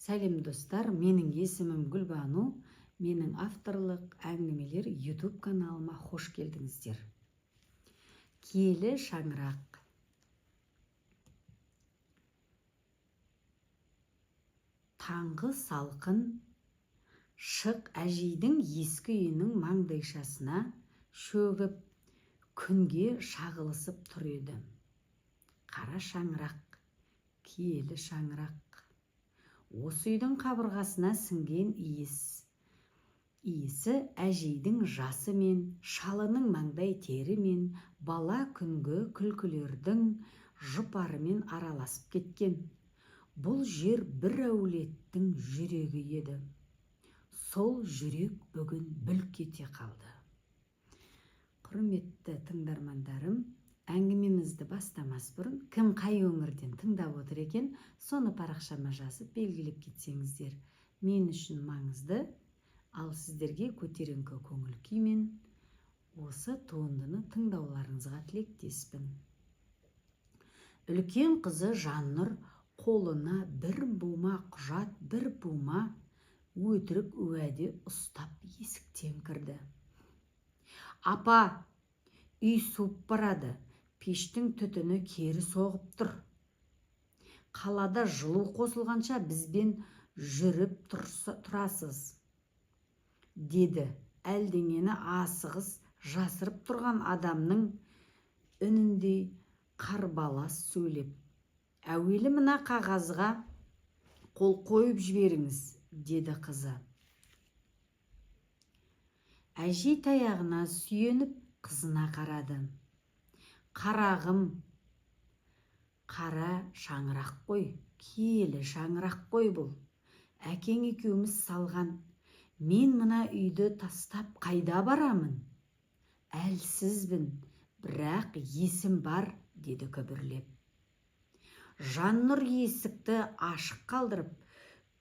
Сәлем достар, менің есімім Гүлбану, менің авторлық әңгімелер YouTube каналыма хош келдіңіздер. Киелі шаңырақ. Таңғы салқын шық әжейдің ескі үйінің маңдайшасына шөгіп, күнге шағылысып тұр еді. Қара шаңырақ, киелі шаңырақ. Осы үйдің қабырғасына сіңген иісі әжейдің жасы мен, шалының маңдай тері мен, бала күнгі күлкілердің жұпарымен араласып кеткен. Бұл жер бір әулеттің жүрегі еді. Сол жүрек бүгін бүлк ете қалды. Құрметті тыңдармандарым, әңгімемізді бастамас бұрын, кім қай өңірден тыңдап отыр екен, соны парақшама жазып белгілеп кетсеңіздер, мен үшін маңызды, ал сіздерге көтеріңкі көңіл күймен осы туындыны тыңдауларыңызға тілектеспін. Үлкен қызы Жаннұр қолына бір бума құжат, бір бума өтірік уәде ұстап есіктен кірді. Апа, үй суып барады. Пештің түтіні кері соғып тұр. Қалада жылу қосылғанша бізбен жүріп тұрасыз, деді әлдеңені асығыс жасырып тұрған адамның үніндей қарбалас сөйлеп. Әуелі мына қағазға қол қойып жіберіңіз, деді қызы. Әжей таяғына сүйеніп қызына қарады. Қарағым, қара шаңырақ қой, киелі шаңырақ қой бұл. Әкең екеуміз салған. Мен мына үйді тастап қайда барамын? Әлсізбін, бірақ есім бар, деді күбірлеп. Жаннұр есікті ашық қалдырып,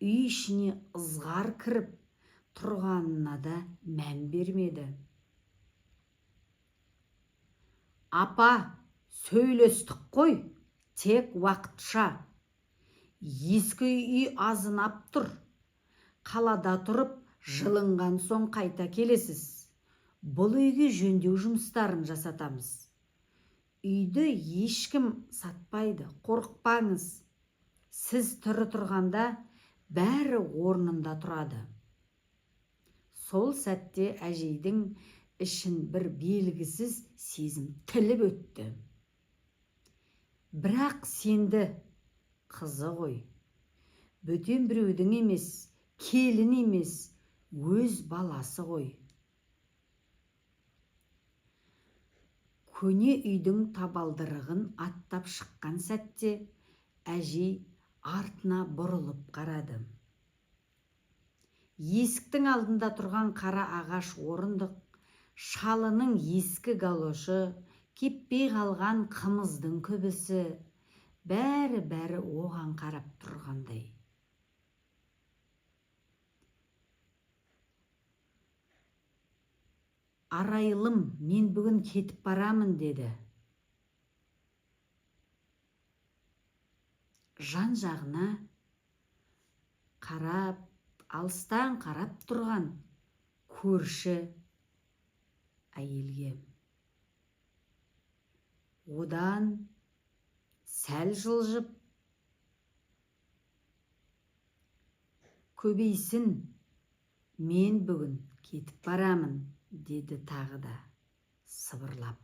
үй ішіне ызғар кіріп тұрғанына да мән бермеді. Апа, сөйлестік қой, тек уақытша. Ескі үй азынап тұр. Қалада тұрып, жылынған соң қайта келесіз. Бұл үйге жөндеу жұмыстарын жасатамыз. Үйді ешкім сатпайды, қорықпаңыз. Сіз тірі тұрғанда бәрі орнында тұрады. Сол сәтте әжейдің ішін бір белгісіз сезім тіліп өтті. Бірақ сенді, қызы ғой. Бөтен біреудің емес, келін емес, өз баласы ғой. Көне үйдің табалдырығын аттап шыққан сәтте әжей артына бұрылып қарады. Есіктің алдында тұрған қара ағаш орындық, шалының ескі галошы, кеппей қалған қымыздың күбісі, бәрі оған қарап тұрғандай. Арайлым, мен бүгін кетіп барамын, деді. Жан жағына қарап, алыстан қарап тұрған көрші әйелге. Одан сәл жылжып, көбейсін, мен бүгін кетіп барамын, деді тағы да сыбырлап.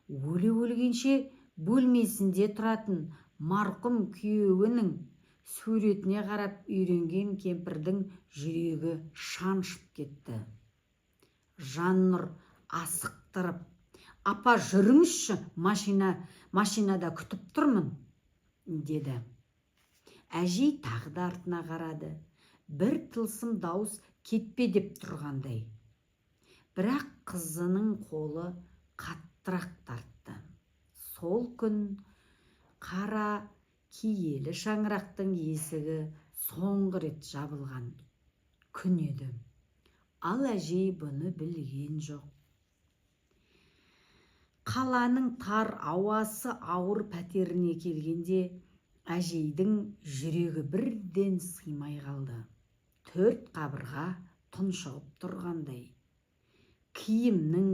Өле-өлгенше бөлмесінде тұратын марқұм күйеуінің суретіне қарап үйренген кемпірдің жүрегі шаншып кетті. Жаннұр асықтырып, апа жүріңізші, машинада күтіп тұрмын, деді. Әжей тағы да артына қарады. Бір тылсым дауыс кетпе деп тұрғандай. Бірақ қызының қолы қаттырақ тартты. Сол күн қара киелі шаңырақтың есігі соңғы рет жабылған күн еді. Ал әжей бұны білген жоқ. Қаланың тар ауасы ауыр пәтеріне келгенде Әжейдің жүрегі бірден сыймай қалды. 4 қабырға тұншығып тұрғандай. Киімнің,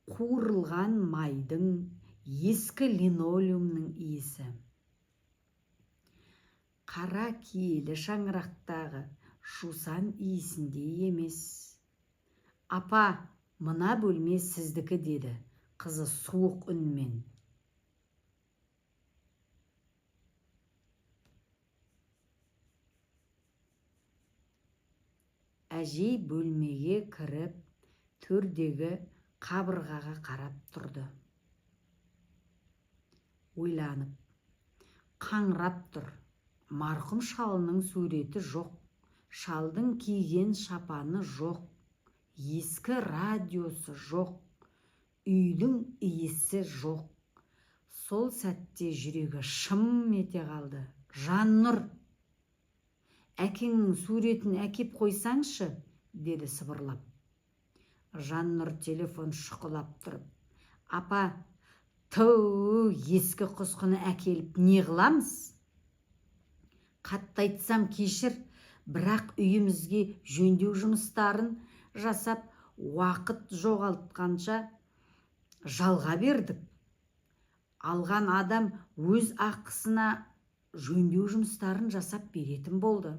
қуырылған майдың, ескі линолеумның иісі. Қара киелі шаңырақтағы жусан иісіндей емес. Апа, мына бөлме сіздікі, деді қызы суық үнмен. Әжей бөлмеге кіріп, төрдегі қабырғаға қарап тұрды. Ойланып, қаңырап тұр. Марқұм шалының суреті жоқ. Шалдың киген шапаны жоқ. Ескі радиосы жоқ. Үйдің иісі жоқ. Сол сәтте жүрегі шым ете қалды. Жаннұр, әкеңнің суретін әкеп қойсаңшы, деді сыбырлап. Жаннұр телефон шұқылап тұрып. Апа, ескі құсқыны әкеліп не қыламыз? Қатты айтсам кешір, бірақ үйімізге жөндеу жұмыстарын жасап, уақыт жоғалтқанша жалға бердік. Алған адам өз ақысына жөндеу жұмыстарын жасап беретін болды.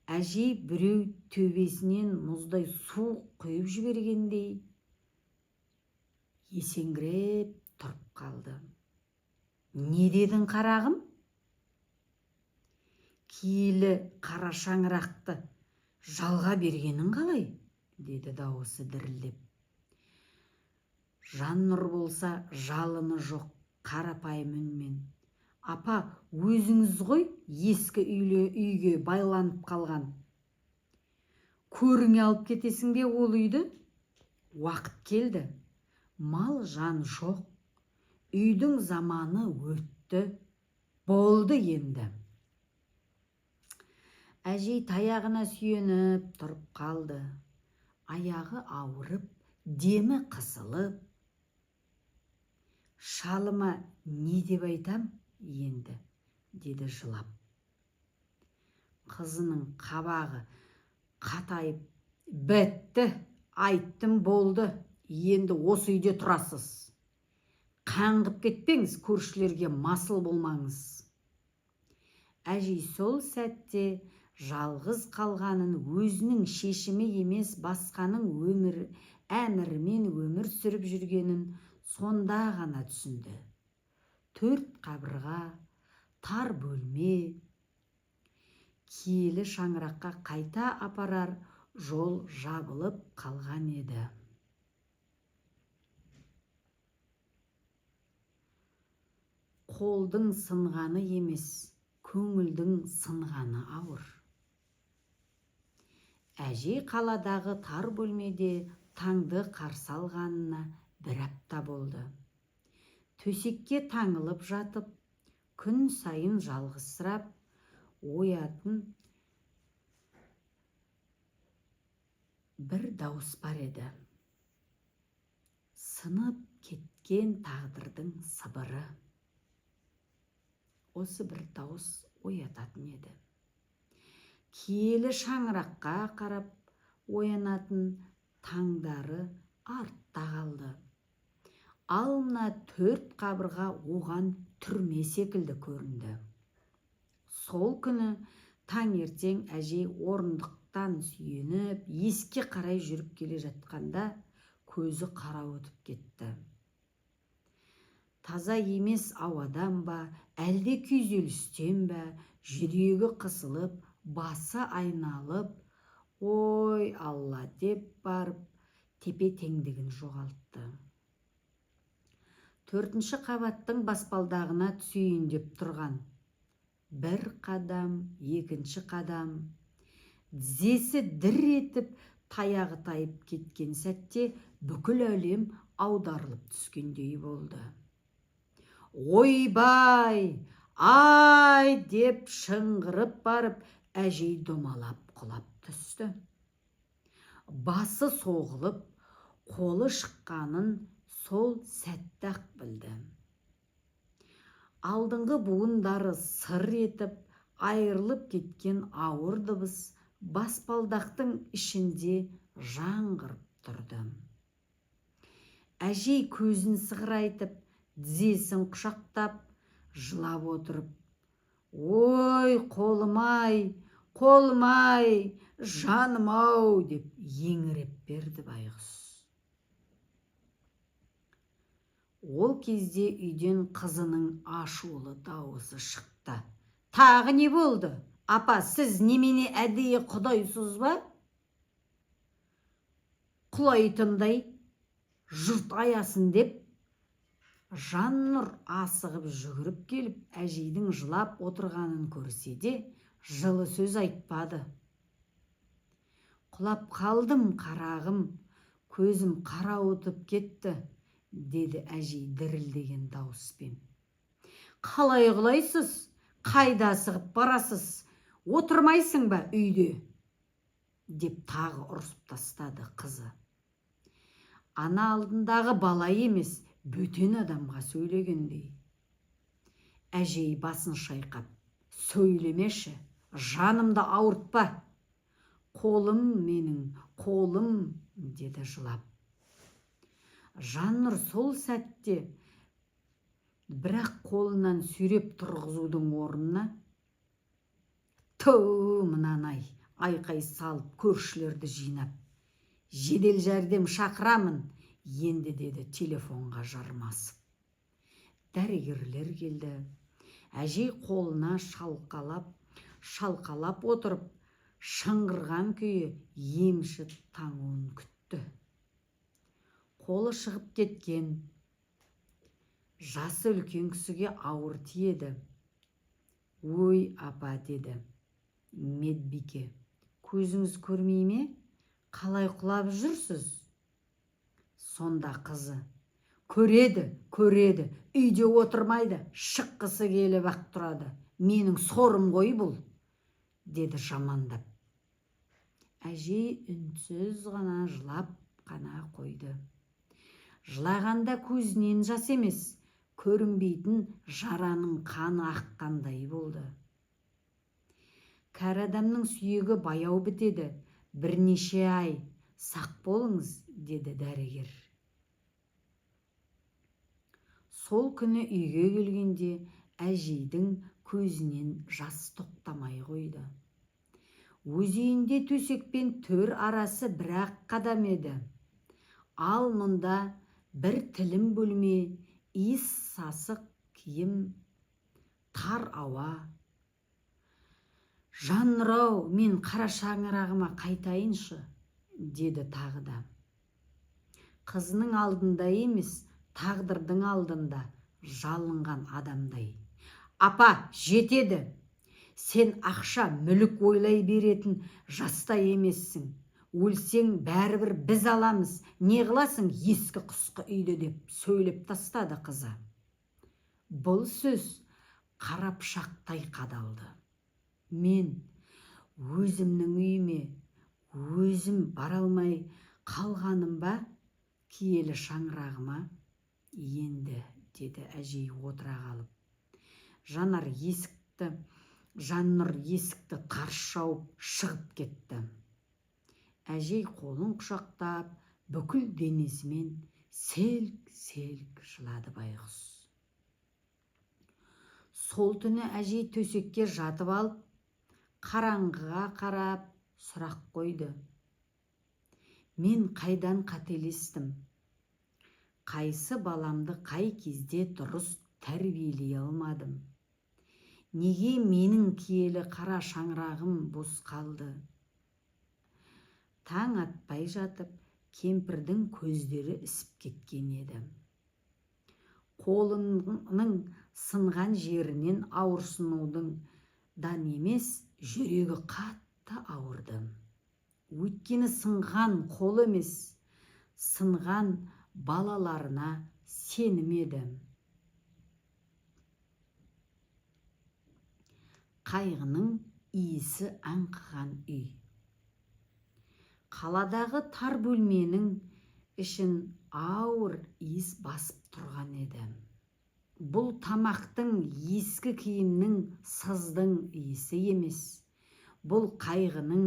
Әжей біреу төбесінен мұздай су құйып жібергендей есеңгіреп тұрып қалды. Не дедің, қарағым? Киелі қара шаңырақты жалға бергенің қалай? Деді дауысы дірілдеп. Жаннұр болса жалыны жоқ, қарапайым үнмен. Апа, өзіңіз ғой ескі үйге байланып қалған. Көріңе алып кетесің бе ол үйді? Уақыт келді. Мал жан жоқ. Үйдің заманы өтті. Болды енді. Әжей таяғына сүйеніп тұрып қалды. Аяғы ауырып, демі қысылып. Шалыма не деп айтам енді, деді жылап. Қызының қабағы қатайып, бітті, айттым, болды, енді осы үйде тұрасыз. Қаңғып кетпеңіз, көршілерге масыл болмаңыз. Әжей сол сәтте жалғыз қалғанын өзінің шешімі емес басқаның әмірімен өмір сүріп жүргенін сонда ғана түсінді. 4 қабырға, тар бөлме, киелі шаңыраққа қайта апарар жол жабылып қалған еді. Қолдың сынғаны емес, көңілдің сынғаны ауыр. Әжей қаладағы тар бөлмеде таңды қарсы алғанына 1 апта болды. Төсекке таңылып жатып, күн сайын жалғызсырап оятын бір дауыс бар еді. Сынып кеткен тағдырдың сыбыры. Осы бір дауыс оятатын еді. Киелі шаңыраққа қарап оянатын таңдары артта қалды. Ал мына 4 қабырға оған түрме секілді көрінді. Сол күні таңертең әжей орындықтан сүйеніп, еске қарай жүріп келе жатқанда көзі қарауытып кетті. Таза емес ауадан ба, әлде күйзелістен ба, жүрегі қысылып, басы айналып, ой Алла деп барып, тепе-теңдігін жоғалтты. 4-ші қабаттың баспалдағына түсейін деп тұрған. 1 қадам, 2-ші қадам. Тізесі дір етіп, таяғы тайып кеткен сәтте бүкіл әлем аударылып түскендей болды. Ойбай, ай деп шыңғырып барып, әжей домалап құлап түсті. Басы соғылып, қолы шыққанын сол сәтті-ақ білді. Алдыңғы буындары сыр етіп, айырылып кеткен ауыр дыбыс баспалдақтың ішінде жаңғырып тұрды. Әжей көзін сығырайтып, тізесін құшақтап, жылап отырып, «Ой, қолым-ай, қолым-ай, жаным-ау!» деп еңіреп берді байғұс. Ол кезде үйден қызының ашулы дауысы шықты. «Тағы не болды? Апа, сіз немене әдейі құдайсыз ба? Құлайтындай жұрт аясын» деп Жаннұр асығып жүгіріп келіп, әжейдің жылап отырғанын көрсе де, жылы сөз айтпады. «Құлап қалдым, қарағым, көзім қарауытып кетті», деді әжей дірілдеген дауыспен. «Қалай құлайсыз? Қайда асығып барасыз? Отырмайсың ба үйде?» деп тағы ұрсып тастады қызы. Ана алдындағы бала емес, бөтен адамға сөйлегендей. Әжей басын шайқап, «Сөйлемеші, жанымды ауыртпа. Қолым менің, қолым», деді жылап. Жаннұр сол сәтте бірақ қолынан сүйреп тұрғызудың орнына, «Ту, мынан-ай», айқай салып көршілерді жинап, «Жедел жәрдем шақырамын енді», деді телефонға жармасып. Дәрігерлер келді. Әжей қолына шалқалап отырып, шыңғырған күйі емші таңуын күтті. Қолы шығып кеткен. Жасы үлкен кісіге ауыр тиеді. «Ой, апа», деді медбике, «көзіңіз көрмей ме? Қалай құлап жүрсіз?» Сонда қызы, «Көреді, үйде отырмайды, шыққысы келіп-ақ тұрады. Менің сорым ғой бұл», деді жамандап. Әжей үнсіз ғана жылап қана қойды. Жылағанда көзінен жас емес, көрінбейтін жараның қаны аққандай болды. «Кәрі адамның сүйегі баяу бітеді, бірнеше ай сақ болыңыз», деді дәрігер. Сол күні үйге келгенде әжейдің көзінен жас тоқтамай қойды. Өз үйінде төсекпен төр арасы бір-ақ қадам еді. Ал мұнда бір тілім бөлме, иіс сасық киім, тар ауа. «Жаннұр-ау, мен қара шаңырағыма қайтайыншы», деді тағы да. Қызының алдында емес, тағдырдың алдында жалынған адамдай. «Апа, жетеді. Сен ақша, мүлік ойлай беретін жаста емессің. Өлсең бәрібір біз аламыз. Не қыласың ескі құсқы үйде», деп сөйлеп тастады қызы. Бұл сөз қара пышақтай қадалды. Мен өзімнің үйіме өзім бара алмай қалғаным ба, киелі шаңырағыма енді, деді әжей отыра қалып. Жаннұр есікті қарс жауып шығып кетті. Әжей қолын құшақтап, бүкіл денесімен селк-селк жылады байғұс. Сол түні әжей төсекке жатып алып, қараңғыға қарап сұрақ қойды. «Мен қайдан қателестім? Қайсы баламды қай кезде дұрыс тәрбиелей алмадым? Неге менің киелі қара шаңырағым бос қалды?» Таң атпай жатып, кемпірдің көздері ісіп кеткен еді. Қолының сынған жерінен ауырсынудың дан емес, жүрегі қатты ауырды. Өйткені сынған қол емес, сынған балаларына сенім еді. Қайғының иісі аңқыған үй. Қаладағы тар бөлменің ішін ауыр иіс басып тұрған еді. бұл тамақтың, ескі киімнің, сыздың иісі емес. Бұл қайғының,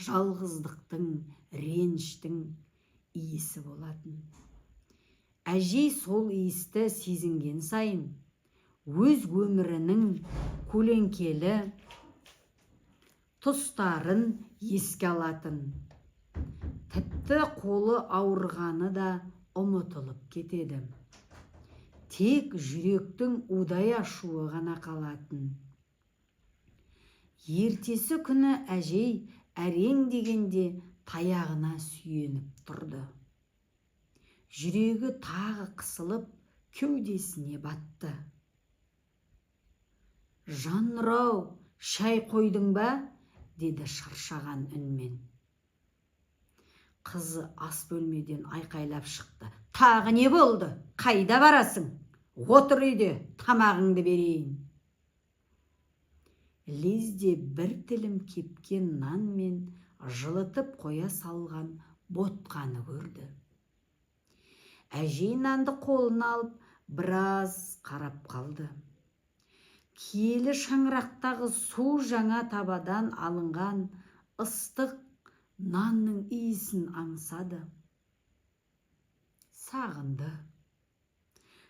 жалғыздықтың, реніштің иісі болатын. Әжей сол иісті сезінген сайын, өз өмірінің көлеңкелі тұстарын еске алатын. Тіпті қолы ауырғаны да ұмытылып кетеді. Тек жүректің удай ашуы ғана қалатын. Ертесі күні әжей әрең дегенде таяғына сүйеніп тұрды. Жүрегі тағы қысылып, кеудесіне батты. «Жаннұр-ау, шай қойдың ба?» деді шаршаған үнмен. Қызы ас бөлмеден айқайлап шықты. «Тағы не болды? Қайда барасың? Отыр үйде, тамағыңды берейін». Лезде бір тілім кепкен нан мен жылытып қоя салған ботқаны көрді. Әжей нанды қолына алып, біраз қарап қалды. Киелі шаңырақтағы су жаңа табадан алынған ыстық нанның иісін аңсады. Сағынды.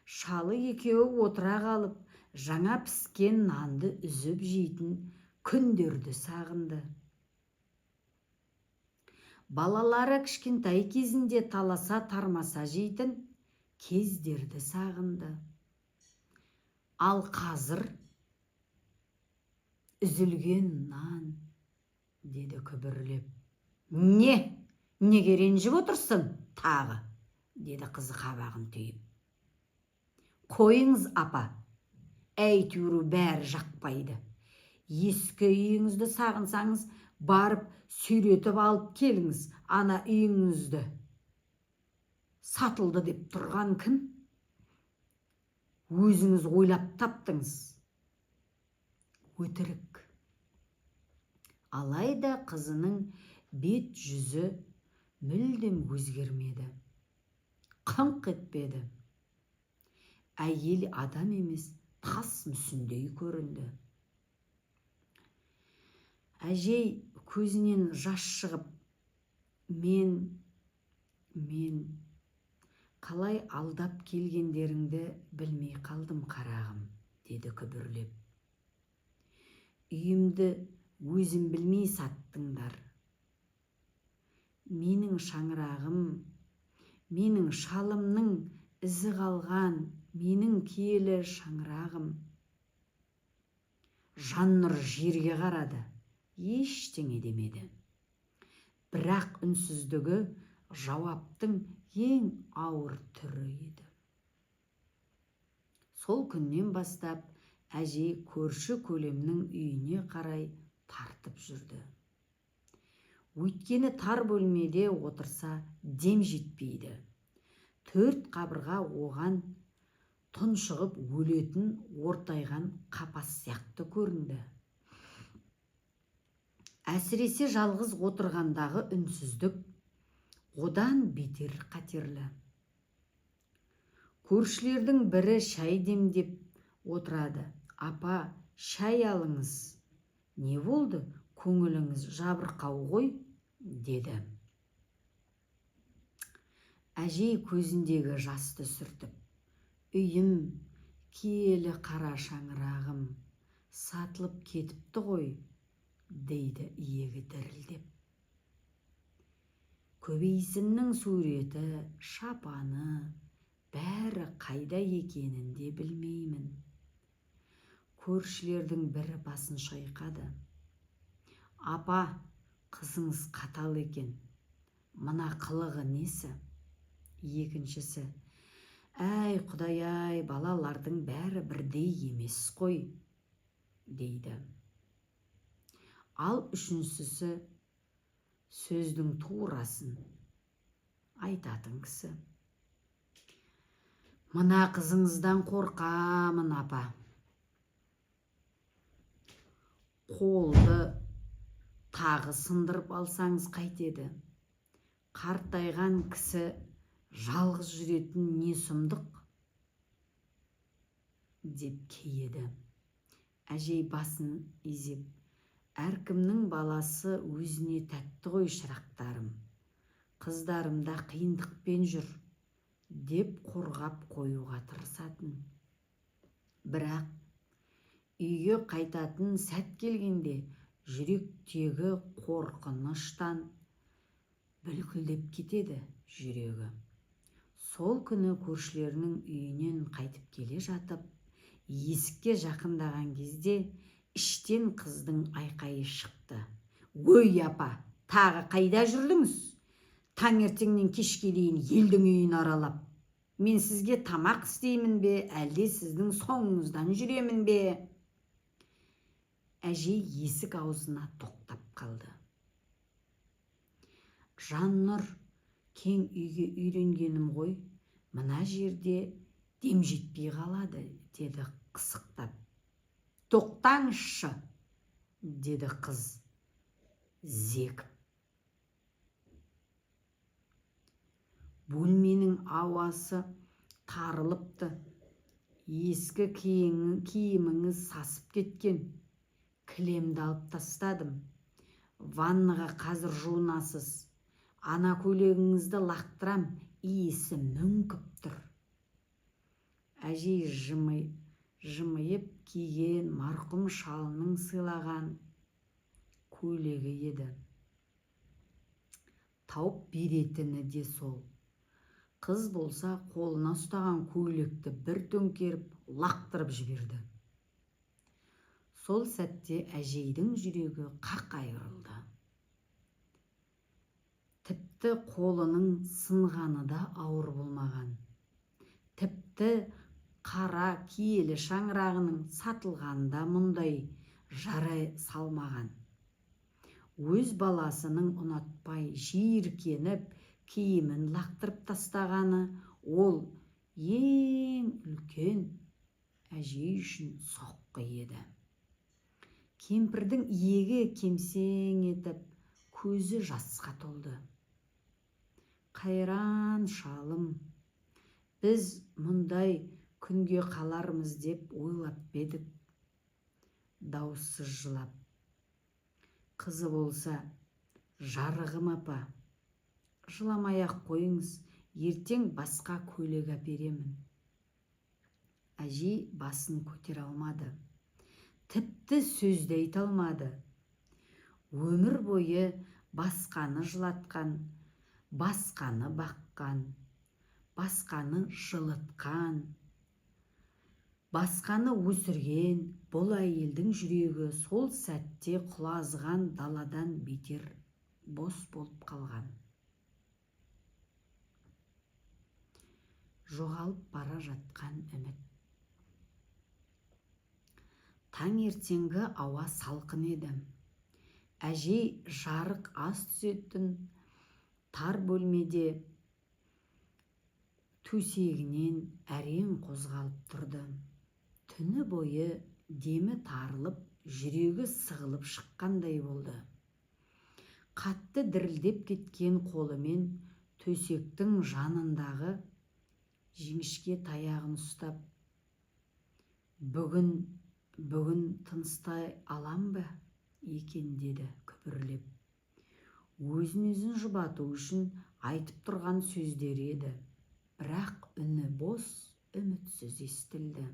Шалы екеуі отыра қалып, жаңа піскен нанды үзіп жейтін күндерді сағынды. Балалары кішкентай кезінде таласа тармаса жейтін кездерді сағынды. Ал қазір үзілген нан, деді күбірлеп. Неге ренжіп отырсың тағы? Деді қызы қабағын түйіп. Қойыңыз, апа, әйтеуір бәрі жақпайды. Ескі үйіңізді сағынсаңыз, барып сүйретіп алып келіңіз, ана үйіңізді. Сатылды деп тұрған кім? Өзіңіз ойлап таптыңыз. Өтірік. Алайда қызының бет жүзі мүлдем өзгермеді. Қыңқ етпеді. Әйел адам емес, тас мүсіндей көрінді. Әжей көзінен жас шығып, мен қалай алдап келгендеріңді білмей қалдым қарағым, деді күбірлеп. Үйімді өзім білмей саттыңдар. Менің шаңырағым, менің шалымның ізі қалған, менің киелі шаңырағым. Жаннұр жерге қарады, ештеңе демеді. Бірақ үнсіздігі жауаптың ең ауыр түрі еді. Сол күннен бастап әжей көрші көлемнің үйіне қарай тартып жүрді. Өйткені тар бөлмеде отырса дем жетпейді. 4 қабырға оған тұншығып өлетін ортайған қапас сияқты көрінді. Әсіресе жалғыз отырғандағы үнсіздік одан бетер қатерлі. Көршілердің бірі шай демдеп отырады. Апа, шай алыңыз. Не болды? Көңіліңіз жабырқау ғой, деді. Әжей көзіндегі жасты сүртіп, үйім, киелі қара шаңырағым, сатылып кетіпті ғой, дейді иегі дірілдеп. Көбейсіннің суреті, шапаны, бәрі қайда екенін де білмеймін. Көршілердің бірі басын шайқады. Апа, қызыңыз қатал екен. Мына қылығы несі? Екіншісі, әй құдай-ай, балалардың бәрі бірдей емес қой, дейді. Ал үшіншісі сөздің турасын айтатын кісі. Мына қызыңыздан қорқамын, апа. Қолды тағы сындырып алсаңыз қайтеді? Қартайған кісі жалғыз жүретін не сұмдық? деп кейеді. Әжей басын изеп, әркімнің баласы өзіне тәтті ғой шырақтарым, қыздарымда қиындықпен жүр, деп қорғап қоюға тырысатын. Бірақ үйге қайтатын сәт келгенде жүректегі қорқыныштан бүлкілдеп кетеді жүрегі. Сол күні көршілерінің үйінен қайтып келе жатып, есікке жақындаған кезде іштен қыздың айқайы шықты. Өй апа, тағы қайда жүрдіңіз? Таңертеңнен кешке дейін елдің үйін аралап. Мен сізге тамақ істеймін бе, әлде сіздің соңыңыздан жүремін бе? Әжей есік аузына тоқтап қалды. Жаннұр, кең үйге үйренгенім ғой, мына жерде дем жетпей қалады, деді қысықтап. Тоқтаңызшы, деді қыз зекіп. Бөлменің ауасы тарылыпты, ескі киіміңіз сасып кеткен. Кілемді алып тастадым. Ваннаға қазір жуынасыз. Ана көйлегіңізді лақтырам, иісі мүңкіп тұр. Әжей жымиып киген марқұм шалының сыйлаған көйлегі еді. Тауып беретіні де сол. Қыз болса қолына ұстаған көйлекті бір төңкеріп лақтырып жіберді. Сол сәтте әжейдің жүрегі қақ айырылды. Тіпті қолының сынғаны да ауыр болмаған. Тіпті қара киелі шаңырағының сатылғанда мұндай жарай салмаған. Өз баласының ұнатпай жиіркеніп киімін лақтырып тастағаны ол ең үлкен әжей үшін соққы еді. Кемпірдің иегі кемсең етіп, көзі жасқа толды. Қайран шалым, біз мұндай күнге қалармыз деп ойлап бедік, дауыссыз жылап. Қызы болса, жарығым апа, жыламай-ақ қойыңыз, ертең басқа көйлек әперемін. Әжей басын көтере алмады. Тіпті сөзді айта алмады. Өмір бойы басқаны жылатқан, басқаны баққан, басқаны жылытқан, басқаны өсірген бұл әйелдің жүрегі сол сәтте құлазыған даладан бетер бос болып қалған. Жоғалып бара жатқан үміт. Таңертеңгі ауа салқын еді. Әжей жарық аз түсетін тар бөлмеде төсегінен әрең қозғалып тұрды. Түні бойы демі тарылып, жүрегі сығылып шыққандай болды. Қатты дірілдеп кеткен қолымен төсектің жанындағы жіңішке таяғын ұстап, бүгін тыныстай алам ба екен деді күбірлеп. Өзін жұбату үшін айтып тұрған сөздері еді, бірақ үні бос, үмітсіз естілді.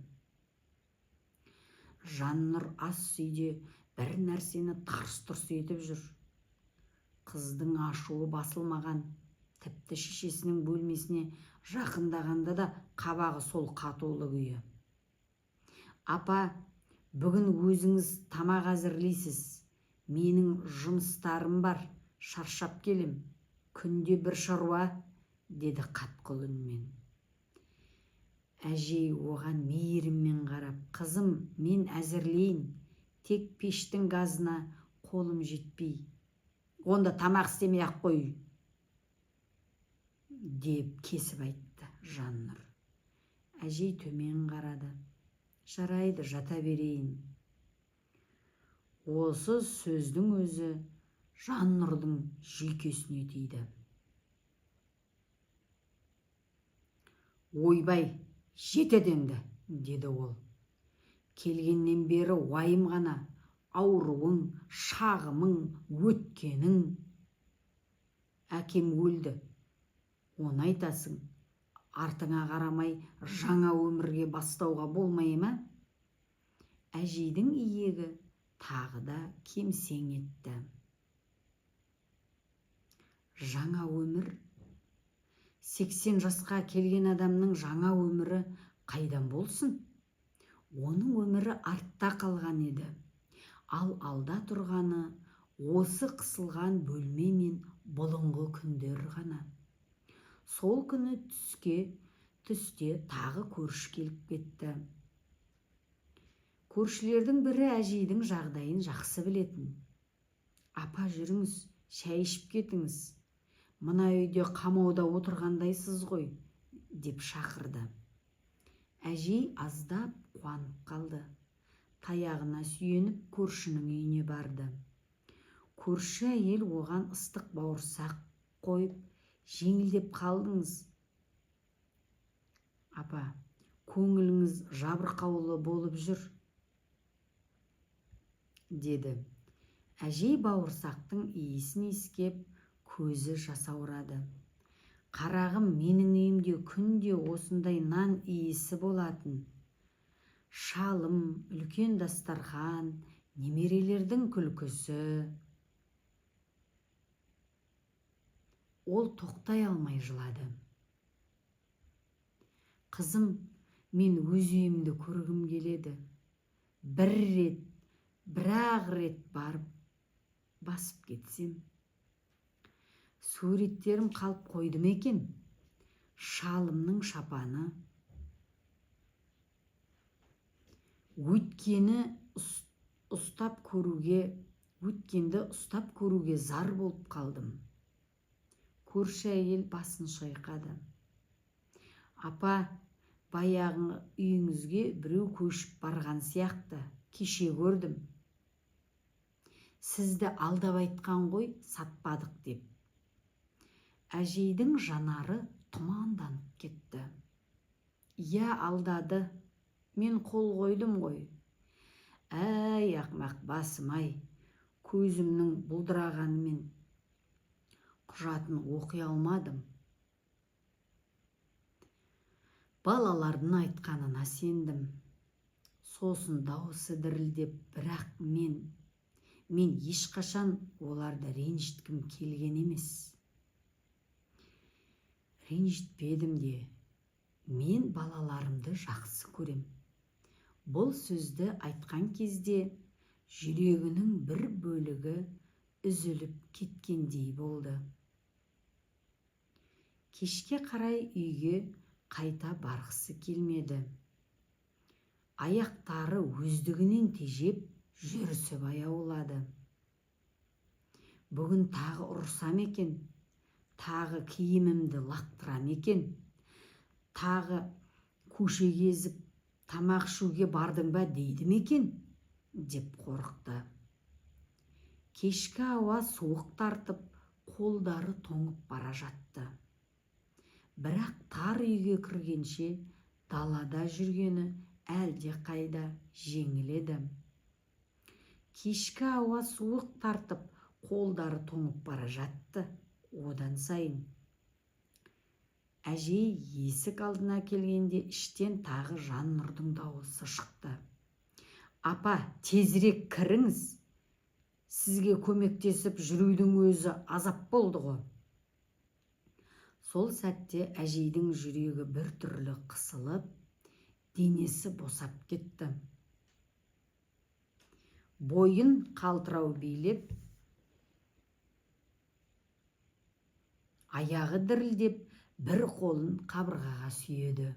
Жаннұр ас үйде бір нәрсені тарс-тұрс етіп жүр. Қыздың ашуы басылмаған, тіпті шешесінің бөлмесіне жақындағанда да қабағы сол қатулы күйі. Апа, бүгін өзіңіз тамақ әзірлейсіз. Менің жұмыстарым бар, шаршап келем. Күнде бір шаруа, деді қатқыл үнмен. Әжей оған мейіріммен қарап, қызым, мен әзірлейін, тек пештің газына қолым жетпей. Онда тамақ істемей-ақ қой, деп кесіп айтты Жаннұр. Әжей төмен қарады. Жарайды, жата берейін. Осы сөздің өзі Жаннұрдың жүйкесіне тиді. Ойбай, жетеді енді, деді ол. Келгеннен бері уайым ғана, ауруың, шағымың, өткенің. Әкем өлді, оны айтасың, артыңа қарамай жаңа өмірге бастауға болмай ма? Әжейдің иегі тағы да кемсең етті. Жаңа өмір? 80 жасқа келген адамның жаңа өмірі қайдан болсын? Оның өмірі артта қалған еді. Ал алда тұрғаны осы қысылған бөлме мен бұлыңғы күндер ғана. Сол күні түсте тағы көрші келіп кетті. Көршілердің бірі әжейдің жағдайын жақсы білетін. Апа, жүріңіз, шай ішіп кетіңіз. Мына үйде қамауда отырғандайсыз ғой, деп шақырды. Әжей аздап қуанып қалды. Таяғына сүйеніп көршінің үйіне барды. Көрші әйел оған ыстық бауырсақ қойып, жеңілдеп қалдыңыз. Апа, көңіліңіз жабырқаулы болып жүр, деді. Әжей бауырсақтың иісін иіскеп, көзі жасаурады. Қарағым, менің үйімде күнде осындай нан иісі болатын. Шалым, үлкен дастархан, немерелердің күлкісі. Ол тоқтай алмай жылады. Қызым, мен өз үйімді көргім келеді. Бір-ақ рет барып басып кетсем. Суреттерім қалып қойды ма екен? Шалымның шапаны. Өткенді ұстап көруге зар болып қалдым. Көрші әйел басын шайқады. Апа, баяғы үйіңізге біреу көшіп барған сияқты, кеше көрдім. Сізді алдап айтқан ғой, сатпадық деп. Әжейдің жанары тұманданып кетті. Иә, алдады, мен қол қойдым ғой. Әй, ақмақ басым-ай, көзімнің бұлдырағанымен құжатын оқи алмадым. Балалардың айтқанына сендім. Сосын дауысы дірілдеп, бірақ мен ешқашан оларды ренжіткім келген емес. Ренжітпедім де, мен балаларымды жақсы көрем. Бұл сөзді айтқан кезде жүрегінің бір бөлігі үзіліп кеткендей болды. Кешке қарай үйге қайта барғысы келмеді. Аяқтары өздігінен тежеп, жүрісі баяулады. Бүгін тағы ұрсам екен, тағы киімімді лақтырам екен, тағы көше кезіп, тамақ ішуге бардың ба дейді ме екен, деп қорықты. Кешкі ауа суық тартып, қолдары тоңып бара жатты. Бірақ тар үйге кіргенше далада жүргені әлде қайда жеңіл еді. Кешкі ауа суық тартып, қолдары тоңып бара жатты. Одан сайын. Әжей есік алдына келгенде іштен тағы Жаннұрдың дауысы шықты. Апа, тезірек кіріңіз. Сізге көмектесіп жүрудің өзі азап болды ғой. Сол сәтте әжейдің жүрегі бір түрлі қысылып, денесі босап кетті. Бойын қалтырау билеп, аяғы дірілдеп, бір қолын қабырғаға сүйеді.